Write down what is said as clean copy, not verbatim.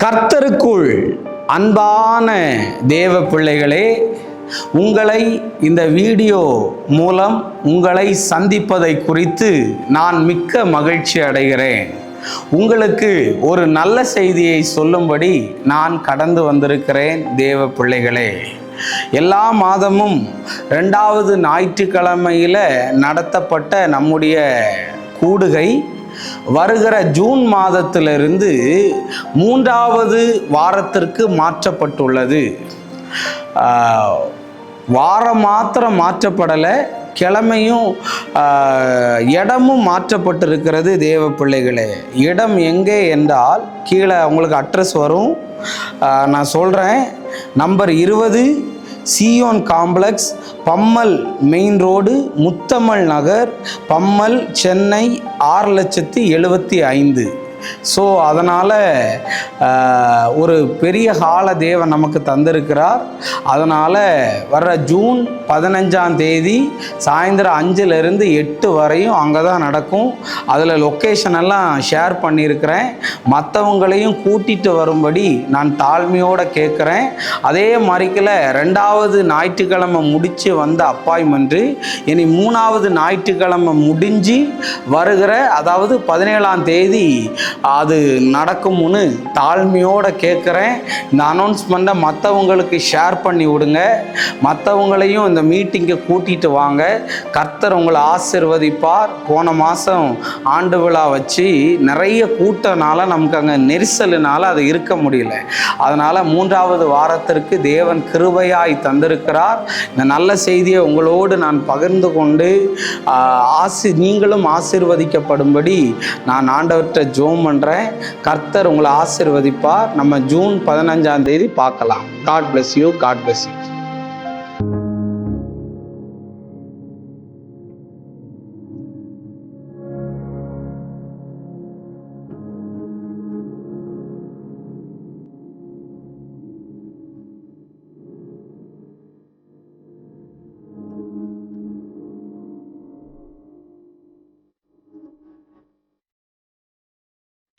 கர்த்தருக்குள் அன்பான தேவ பிள்ளைகளே, உங்களை இந்த வீடியோ மூலம் உங்களை சந்திப்பதை குறித்து நான் மிக்க மகிழ்ச்சி அடைகிறேன். உங்களுக்கு ஒரு நல்ல செய்தியை சொல்லும்படி நான் கடந்து வந்திருக்கிறேன். தேவ பிள்ளைகளே, எல்லா மாதமும் 2வது ஞாயிற்றுக்கிழமையில் நடத்தப்பட்ட நம்முடைய கூடுகை வருகிற ஜூன் மாதத்திலிருந்து 3வது வாரத்திற்கு மாற்றப்பட்டுள்ளது. வாரம் மாத்திரம் மாற்றப்படலை, கிழமையும் இடமும் மாற்றப்பட்டிருக்கிறது. தேவ பிள்ளைகளே, இடம் எங்கே என்றால் கீழே உங்களுக்கு அட்ரஸ் வரும், நான் சொல்கிறேன். Number 20 Zion complex, Pammal main road, Muthammal Nagar, Pammal, Chennai 6,75,000. So அதனால் ஒரு பெரிய ஹாலை தேவன் நமக்கு தந்திருக்கிறார். அதனால் வர்ற ஜூன் 15ஆம் தேதி சாயந்தரம் 5லிருந்து 8 வரையும் அங்கே தான் நடக்கும். அதில் லொக்கேஷன் எல்லாம் ஷேர் பண்ணியிருக்கிறேன். மற்றவங்களையும் கூட்டிகிட்டு வரும்படி நான் தாழ்மையோடு கேட்குறேன். அதே மாதிரிக்கில் 2வது ஞாயிற்றுக்கிழமை முடித்து வந்த அப்பாயின்மெண்ட்டு இனி 3வது ஞாயிற்றுக்கிழமை முடிஞ்சு வருகிற, அதாவது 17ஆம் தேதி அது நடக்கும்னு தாழ்மையோடு கேட்குறேன். இந்த அனௌன்ஸ்மெண்ட்டை மற்றவங்களுக்கு ஷேர் பண்ணி விடுங்க. மற்றவங்களையும் இந்த மீட்டிங்கை கூட்டிகிட்டு வாங்க. கர்த்தர் உங்களை ஆசீர்வதிப்பார். போன மாதம் ஆண்டு விழா வச்சு நிறைய கூட்டனால நமக்கு அங்கே நெரிசலினால் அது இருக்க முடியல. அதனால் 3வது வாரத்திற்கு தேவன் கிருபையாய் தந்திருக்கிறார். இந்த நல்ல செய்தியை உங்களோடு நான் பகிர்ந்து கொண்டு நீங்களும் ஆசீர்வதிக்கப்படும்படி நான் ஆண்டவர்கிட்ட ஜெபம் பண்ணுறேன். கர்த்தர் உங்களை ஆசீர்வதிப்பார். நம்ம ஜூன் 15ஆம் தேதி பார்க்கலாம். God bless you. God bless you.